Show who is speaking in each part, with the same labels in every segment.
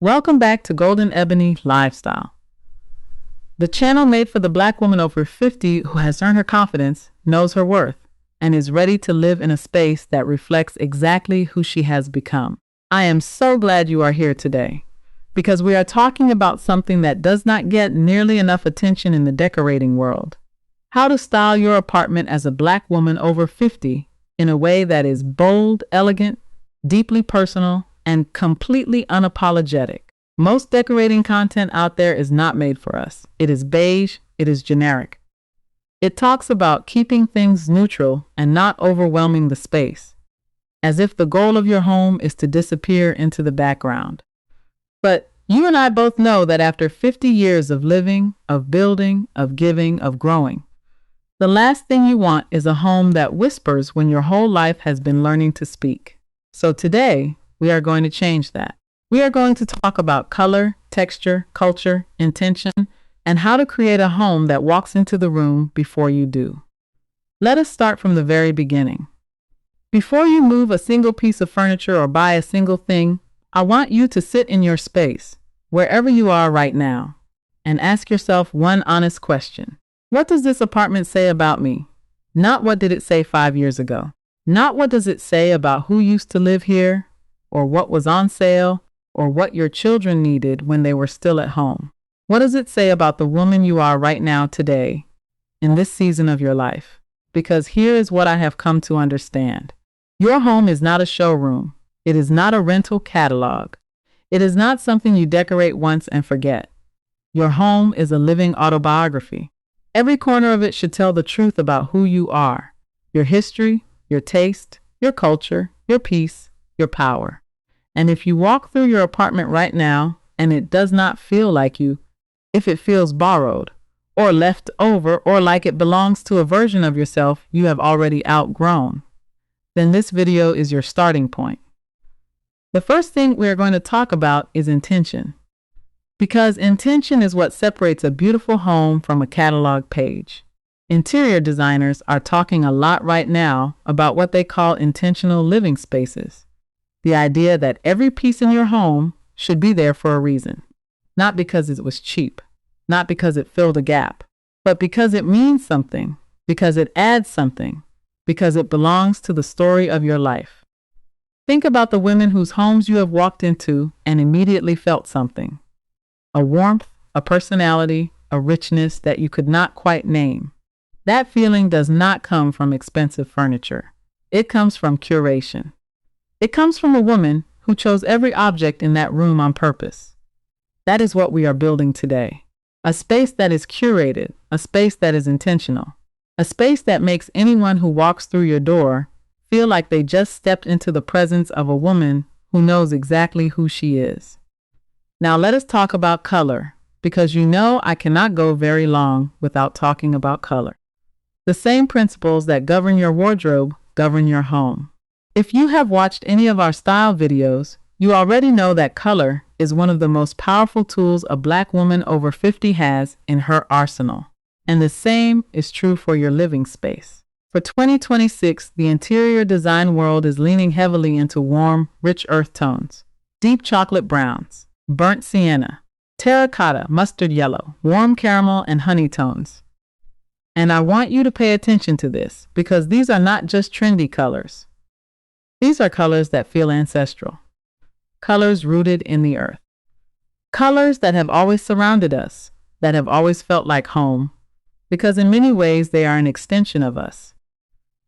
Speaker 1: Welcome back to Golden Ebony Lifestyle, the channel made for the Black woman over 50 who has earned her confidence, knows her worth, and is ready to live in a space that reflects exactly who she has become. I am so glad you are here today, because we are talking about something that does not get nearly enough attention in the decorating world. How to style your apartment as a Black woman over 50 in a way that is bold, elegant, deeply personal, and completely unapologetic. Most decorating content out there is not made for us. It is beige, it is generic. It talks about keeping things neutral and not overwhelming the space, as if the goal of your home is to disappear into the background. But you and I both know that after 50 years of living, of building, of giving, of growing, the last thing you want is a home that whispers when your whole life has been learning to speak. So today, we are going to change that. We are going to talk about color, texture, culture, intention, and how to create a home that walks into the room before you do. Let us start from the very beginning. Before you move a single piece of furniture or buy a single thing, I want you to sit in your space, wherever you are right now, and ask yourself one honest question. What does this apartment say about me? Not what did it say 5 years ago. Not what does it say about who used to live here, or what was on sale, or what your children needed when they were still at home. What does it say about the woman you are right now today, in this season of your life? Because here is what I have come to understand. Your home is not a showroom. It is not a rental catalog. It is not something you decorate once and forget. Your home is a living autobiography. Every corner of it should tell the truth about who you are, your history, your taste, your culture, your peace, your power. And if you walk through your apartment right now and it does not feel like you, if it feels borrowed or left over or like it belongs to a version of yourself you have already outgrown, then this video is your starting point. The first thing we are going to talk about is intention, because intention is what separates a beautiful home from a catalog page. Interior designers are talking a lot right now about what they call intentional living spaces. The idea that every piece in your home should be there for a reason, not because it was cheap, not because it filled a gap, but because it means something, because it adds something, because it belongs to the story of your life. Think about the women whose homes you have walked into and immediately felt something. A warmth, a personality, a richness that you could not quite name. That feeling does not come from expensive furniture. It comes from curation. It comes from a woman who chose every object in that room on purpose. That is what we are building today. A space that is curated, a space that is intentional, a space that makes anyone who walks through your door feel like they just stepped into the presence of a woman who knows exactly who she is. Now let us talk about color, because you know I cannot go very long without talking about color. The same principles that govern your wardrobe govern your home. If you have watched any of our style videos, you already know that color is one of the most powerful tools a Black woman over 50 has in her arsenal. And the same is true for your living space. For 2026, the interior design world is leaning heavily into warm, rich earth tones, deep chocolate browns, burnt sienna, terracotta, mustard yellow, warm caramel, and honey tones. And I want you to pay attention to this, because these are not just trendy colors. These are colors that feel ancestral, colors rooted in the earth, colors that have always surrounded us, that have always felt like home, because in many ways they are an extension of us.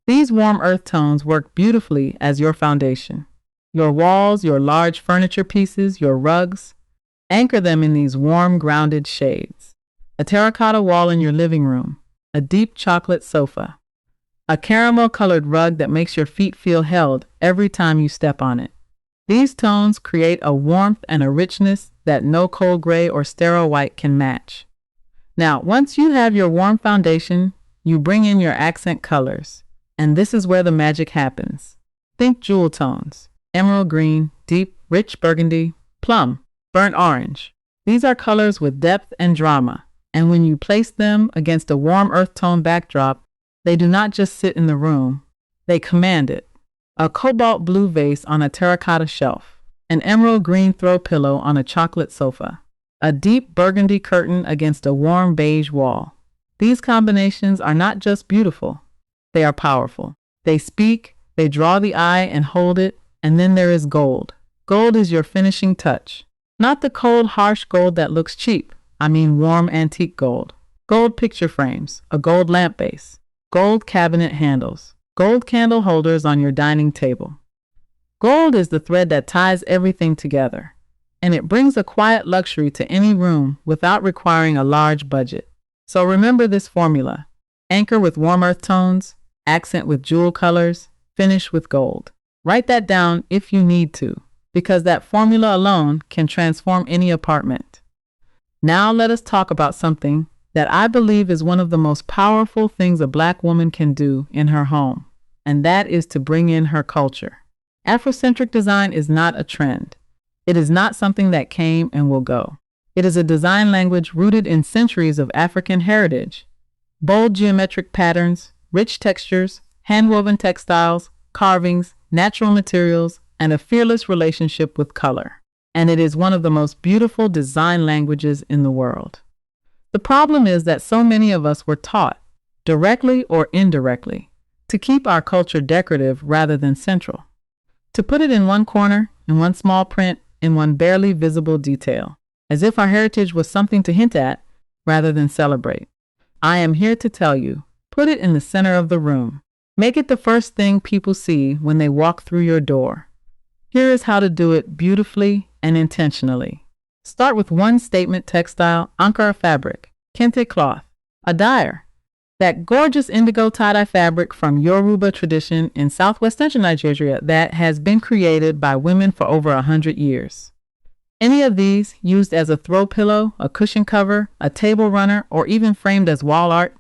Speaker 1: These warm earth tones work beautifully as your foundation. Your walls, your large furniture pieces, your rugs, anchor them in these warm, grounded shades. A terracotta wall in your living room, a deep chocolate sofa, a caramel-colored rug that makes your feet feel held every time you step on it. These tones create a warmth and a richness that no cold gray or sterile white can match. Now, once you have your warm foundation, you bring in your accent colors, and this is where the magic happens. Think jewel tones, emerald green, deep, rich burgundy, plum, burnt orange. These are colors with depth and drama, and when you place them against a warm earth tone backdrop, they do not just sit in the room, they command it. A cobalt blue vase on a terracotta shelf, an emerald green throw pillow on a chocolate sofa, a deep burgundy curtain against a warm beige wall. These combinations are not just beautiful, they are powerful. They speak, they draw the eye and hold it, and then there is gold. Gold is your finishing touch. Not the cold, harsh gold that looks cheap. I mean warm antique gold. Gold picture frames, a gold lamp base, gold cabinet handles, gold candle holders on your dining table. Gold is the thread that ties everything together, and it brings a quiet luxury to any room without requiring a large budget. So remember this formula. Anchor with warm earth tones, accent with jewel colors, finish with gold. Write that down if you need to, because that formula alone can transform any apartment. Now let us talk about something that I believe is one of the most powerful things a Black woman can do in her home, and that is to bring in her culture. Afrocentric design is not a trend. It is not something that came and will go. It is a design language rooted in centuries of African heritage. Bold geometric patterns, rich textures, hand-woven textiles, carvings, natural materials, and a fearless relationship with color. And it is one of the most beautiful design languages in the world. The problem is that so many of us were taught, directly or indirectly, to keep our culture decorative rather than central. To put it in one corner, in one small print, in one barely visible detail, as if our heritage was something to hint at rather than celebrate. I am here to tell you, put it in the center of the room. Make it the first thing people see when they walk through your door. Here is how to do it beautifully and intentionally. Start with one statement textile, Ankara fabric, kente cloth, a dyer. That gorgeous indigo tie-dye fabric from Yoruba tradition in southwest central Nigeria that has been created by women for over 100 years. Any of these, used as a throw pillow, a cushion cover, a table runner, or even framed as wall art,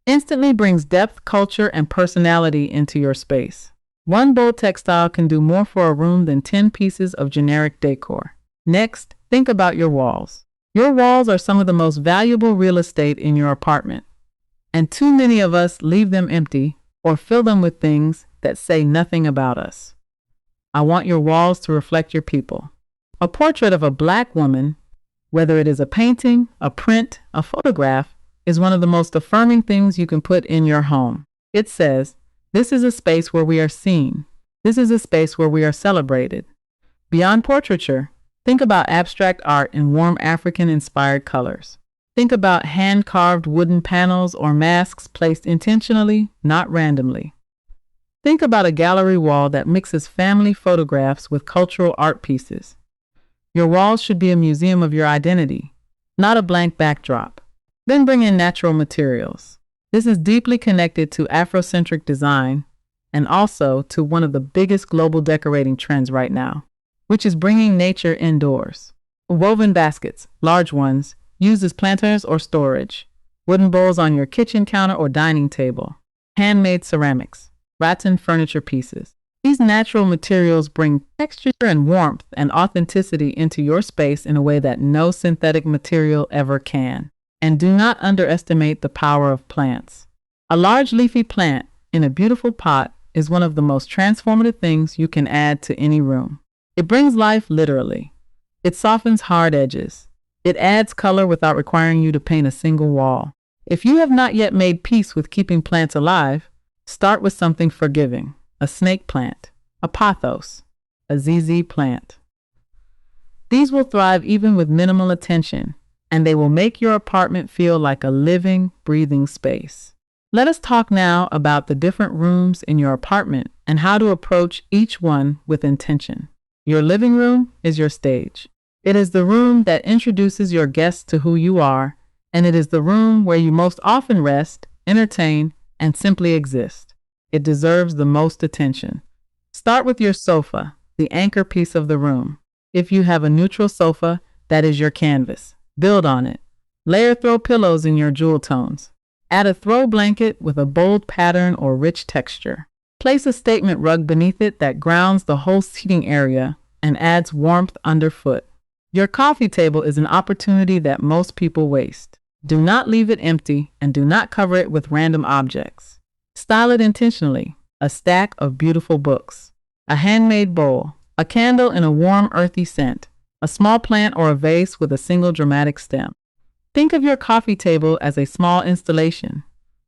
Speaker 1: instantly brings depth, culture, and personality into your space. One bold textile can do more for a room than 10 pieces of generic decor. Next, think about your walls. Your walls are some of the most valuable real estate in your apartment, and too many of us leave them empty or fill them with things that say nothing about us. I want your walls to reflect your people. A portrait of a Black woman, whether it is a painting, a print, a photograph, is one of the most affirming things you can put in your home. It says, this is a space where we are seen. This is a space where we are celebrated. Beyond portraiture, think about abstract art in warm African-inspired colors. Think about hand-carved wooden panels or masks placed intentionally, not randomly. Think about a gallery wall that mixes family photographs with cultural art pieces. Your walls should be a museum of your identity, not a blank backdrop. Then bring in natural materials. This is deeply connected to Afrocentric design and also to one of the biggest global decorating trends right now, which is bringing nature indoors. Woven baskets, large ones, used as planters or storage. Wooden bowls on your kitchen counter or dining table. Handmade ceramics, rattan furniture pieces. These natural materials bring texture and warmth and authenticity into your space in a way that no synthetic material ever can. And do not underestimate the power of plants. A large leafy plant in a beautiful pot is one of the most transformative things you can add to any room. It brings life literally. It softens hard edges. It adds color without requiring you to paint a single wall. If you have not yet made peace with keeping plants alive, start with something forgiving. A snake plant, a pothos, a ZZ plant. These will thrive even with minimal attention, and they will make your apartment feel like a living, breathing space. Let us talk now about the different rooms in your apartment and how to approach each one with intention. Your living room is your stage. It is the room that introduces your guests to who you are, and it is the room where you most often rest, entertain, and simply exist. It deserves the most attention. Start with your sofa, the anchor piece of the room. If you have a neutral sofa, that is your canvas. Build on it. Layer throw pillows in your jewel tones. Add a throw blanket with a bold pattern or rich texture. Place a statement rug beneath it that grounds the whole seating area and adds warmth underfoot. Your coffee table is an opportunity that most people waste. Do not leave it empty and do not cover it with random objects. Style it intentionally. A stack of beautiful books, a handmade bowl, a candle in a warm, earthy scent, a small plant or a vase with a single dramatic stem. Think of your coffee table as a small installation,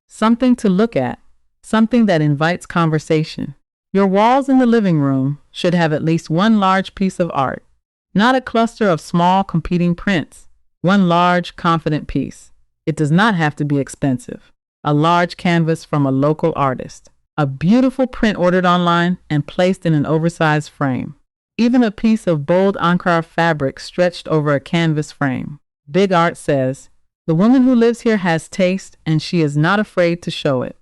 Speaker 1: something to look at, something that invites conversation. Your walls in the living room should have at least one large piece of art, not a cluster of small competing prints, one large, confident piece. It does not have to be expensive. A large canvas from a local artist, a beautiful print ordered online and placed in an oversized frame, even a piece of bold Ankara fabric stretched over a canvas frame. Big Art says, "The woman who lives here has taste and she is not afraid to show it."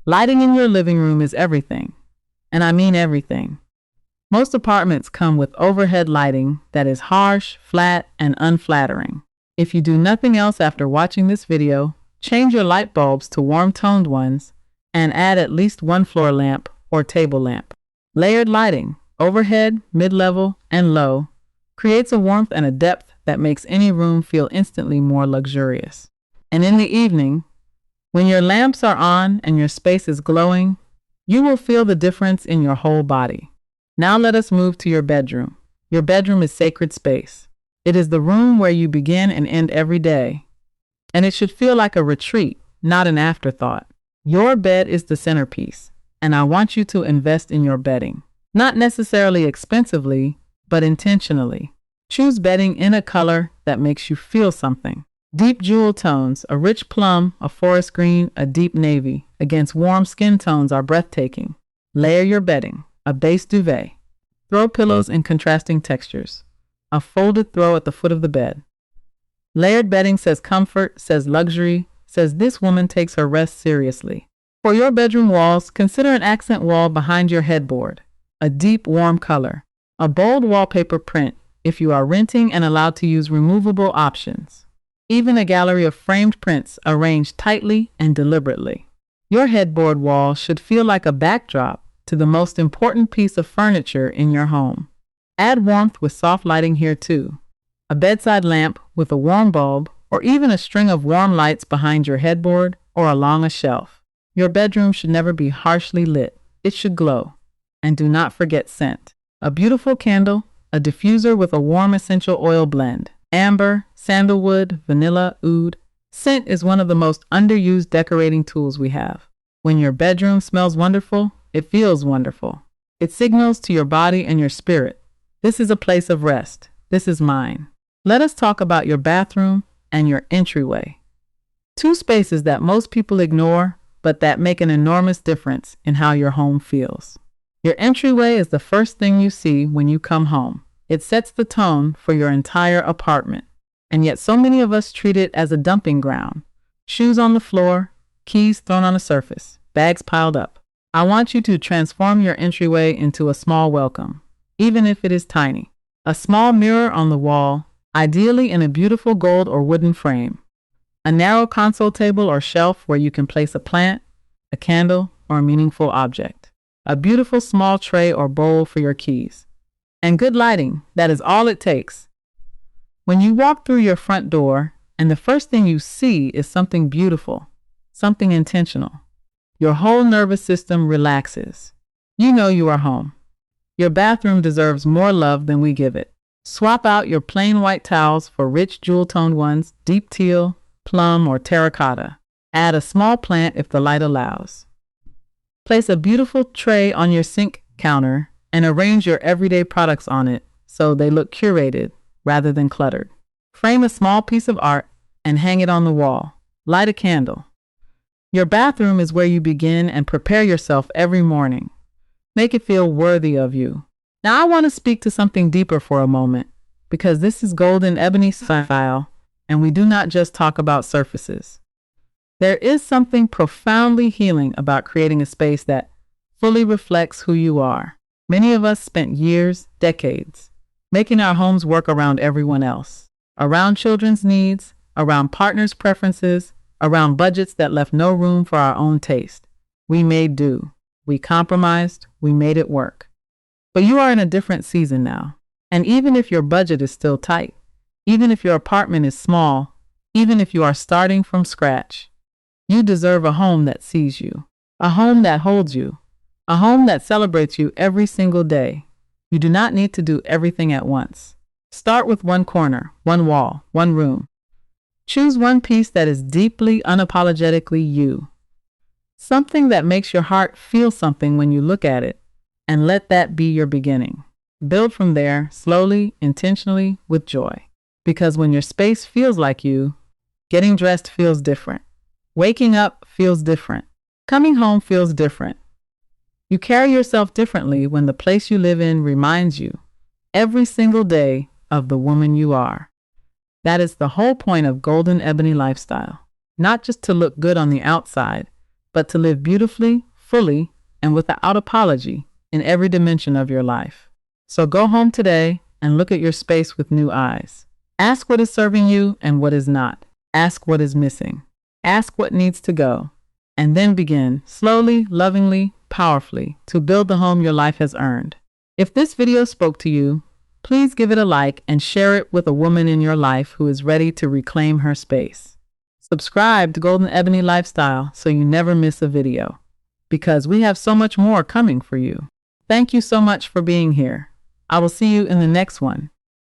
Speaker 1: Lighting in your living room is everything, and I mean everything. Most apartments come with overhead lighting that is harsh, flat, and unflattering. If you do nothing else after watching this video, change your light bulbs to warm-toned ones and add at least one floor lamp or table lamp. Layered lighting, overhead, mid-level, and low, creates a warmth and a depth that makes any room feel instantly more luxurious. And in the evening, when your lamps are on and your space is glowing, you will feel the difference in your whole body. Now let us move to your bedroom. Your bedroom is sacred space. It is the room where you begin and end every day, and it should feel like a retreat, not an afterthought. Your bed is the centerpiece, and I want you to invest in your bedding. Not necessarily expensively, but intentionally. Choose bedding in a color that makes you feel something. Deep jewel tones, a rich plum, a forest green, a deep navy, against warm skin tones are breathtaking. Layer your bedding, a base duvet. Throw pillows in contrasting textures. A folded throw at the foot of the bed. Layered bedding says comfort, says luxury, says this woman takes her rest seriously. For your bedroom walls, consider an accent wall behind your headboard. A deep, warm color. A bold wallpaper print if you are renting and allowed to use removable options. Even a gallery of framed prints arranged tightly and deliberately. Your headboard wall should feel like a backdrop to the most important piece of furniture in your home. Add warmth with soft lighting here too. A bedside lamp with a warm bulb, or even a string of warm lights behind your headboard or along a shelf. Your bedroom should never be harshly lit. It should glow. And do not forget scent. A beautiful candle, a diffuser with a warm essential oil blend. Amber, sandalwood, vanilla, oud. Scent is one of the most underused decorating tools we have. When your bedroom smells wonderful, it feels wonderful. It signals to your body and your spirit, this is a place of rest. This is mine. Let us talk about your bathroom and your entryway. Two spaces that most people ignore, but that make an enormous difference in how your home feels. Your entryway is the first thing you see when you come home. It sets the tone for your entire apartment. And yet so many of us treat it as a dumping ground. Shoes on the floor, keys thrown on a surface, bags piled up. I want you to transform your entryway into a small welcome, even if it is tiny. A small mirror on the wall, ideally in a beautiful gold or wooden frame. A narrow console table or shelf where you can place a plant, a candle, or a meaningful object. A beautiful small tray or bowl for your keys. And good lighting, that is all it takes. When you walk through your front door, and the first thing you see is something beautiful, something intentional, your whole nervous system relaxes. You know you are home. Your bathroom deserves more love than we give it. Swap out your plain white towels for rich jewel-toned ones, deep teal, plum, or terracotta. Add a small plant if the light allows. Place a beautiful tray on your sink counter and arrange your everyday products on it so they look curated rather than cluttered. Frame a small piece of art and hang it on the wall. Light a candle. Your bathroom is where you begin and prepare yourself every morning. Make it feel worthy of you. Now I want to speak to something deeper for a moment, because this is Golden Ebony Lifestyle, and we do not just talk about surfaces. There is something profoundly healing about creating a space that fully reflects who you are. Many of us spent years, decades, making our homes work around everyone else, around children's needs, around partners' preferences, around budgets that left no room for our own taste. We made do. We compromised. We made it work. But you are in a different season now. And even if your budget is still tight, even if your apartment is small, even if you are starting from scratch, you deserve a home that sees you, a home that holds you, a home that celebrates you every single day. You do not need to do everything at once. Start with one corner, one wall, one room. Choose one piece that is deeply, unapologetically you. Something that makes your heart feel something when you look at it, and let that be your beginning. Build from there, slowly, intentionally, with joy. Because when your space feels like you, getting dressed feels different. Waking up feels different. Coming home feels different. You carry yourself differently when the place you live in reminds you, every single day, of the woman you are. That is the whole point of Golden Ebony Lifestyle. Not just to look good on the outside, but to live beautifully, fully, and without apology in every dimension of your life. So go home today and look at your space with new eyes. Ask what is serving you and what is not. Ask what is missing. Ask what needs to go. And then begin, slowly, lovingly, powerfully, to build the home your life has earned. If this video spoke to you, please give it a like and share it with a woman in your life who is ready to reclaim her space. Subscribe to Golden Ebony Lifestyle so you never miss a video, because we have so much more coming for you. Thank you so much for being here. I will see you in the next one.